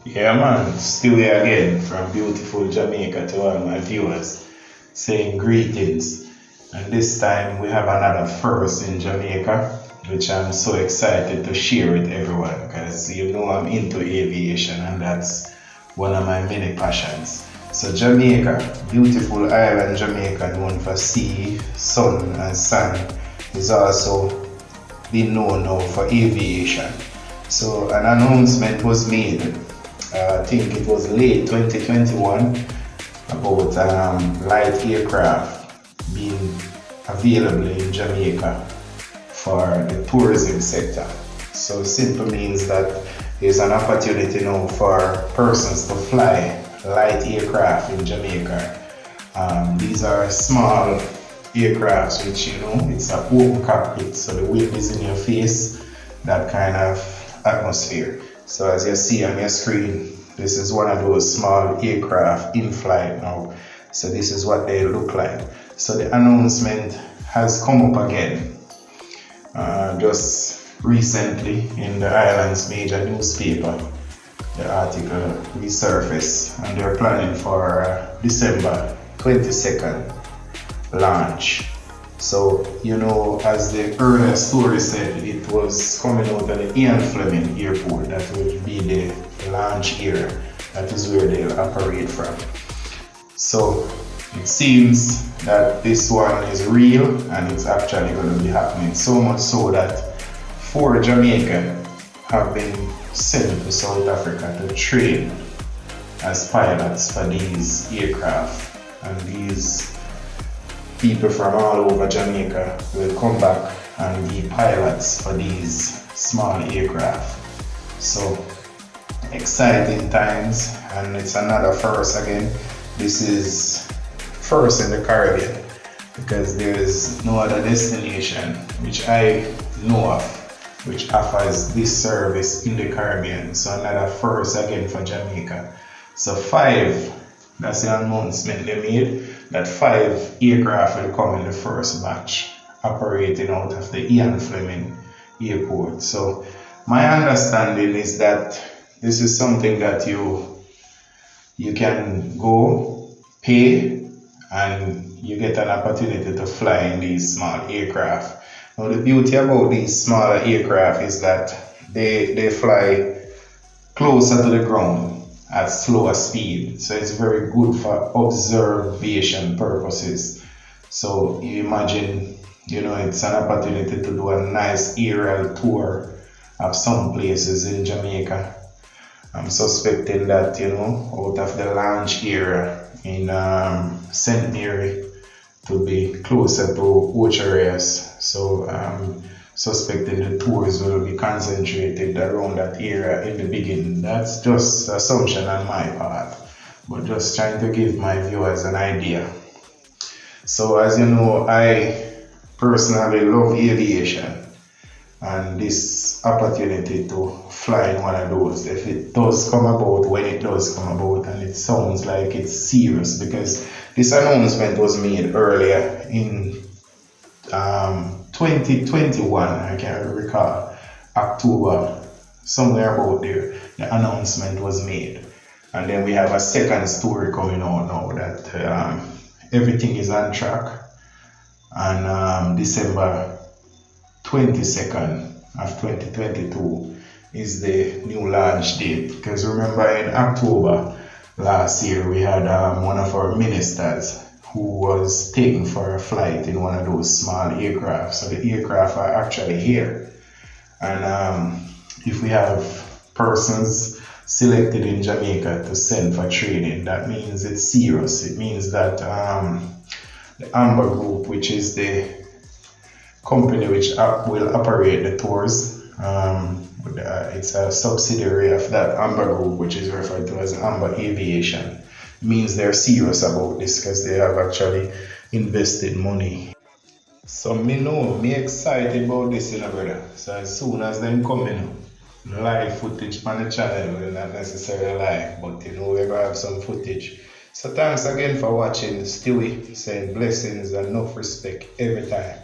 Yeah, man, still here again from beautiful Jamaica to all my viewers, saying greetings. And this time we have another first in Jamaica, which I'm so excited to share with everyone because you know I'm into aviation and that's one of my many passions. So, Jamaica, beautiful island Jamaica, known for sea, sun, and sand, is also been known now for aviation. So, an announcement was made, I think it was late 2021, about light aircraft being available in Jamaica for the tourism sector. So simple means that there's an opportunity now for persons to fly light aircraft in Jamaica. These are small aircrafts which it's an open cockpit, so the wind is in your face, that kind of atmosphere. So as you see on your screen, this is one of those small aircraft in flight now. So this is what they look like. So the announcement has come up again just recently in the island's major newspaper. The article resurfaced and they're planning for December 22nd launch. So, as the earlier story said, it was coming out of the Ian Fleming Airport. That would be the launch area. That is where they'll operate from. So, it seems that this one is real and it's actually going to be happening. So much so that 4 Jamaicans have been sent to South Africa to train as pilots for these aircraft. And these people from all over Jamaica will come back and be pilots for these small aircraft. So exciting times, and it's another first again. This is first in the Caribbean because there's no other destination which I know of which offers this service in the Caribbean. So another first again for Jamaica. So 5, that's the announcement they made, that 5 aircraft will come in the first batch operating out of the Ian Fleming Airport. So my understanding is that this is something that you can go pay and you get an opportunity to fly in these small aircraft. Now the beauty about these smaller aircraft is that they fly closer to the ground at slower speed, so it's very good for observation purposes. So you imagine, it's an opportunity to do a nice aerial tour of some places in Jamaica. I'm suspecting that, out of the launch area in St. Mary to be closer to Ultralight. So suspecting the tours will be concentrated around that area in the beginning. That's just assumption on my part, but just trying to give my viewers an idea. So as you know, I personally love aviation, and this opportunity to fly in one of those, if it does come about, when it does come about, and it sounds like it's serious, because this announcement was made earlier in 2021, I can't recall, October, somewhere about there, the announcement was made. And then we have a second story coming out now that everything is on track, and December 22nd of 2022 is the new launch date. Because remember, in October last year we had one of our ministers who was taken for a flight in one of those small aircraft. So the aircraft are actually here. And if we have persons selected in Jamaica to send for training, that means it's serious. It means that the Amber Group, which is the company which will operate the tours, it's a subsidiary of that Amber Group, which is referred to as Amber Aviation. Means they're serious about this because they have actually invested money. So me excited about this, brother. So as soon as them come in, live footage on the channel will not necessarily live, but we're gonna have some footage. So thanks again for watching. Stewie saying blessings and enough respect every time.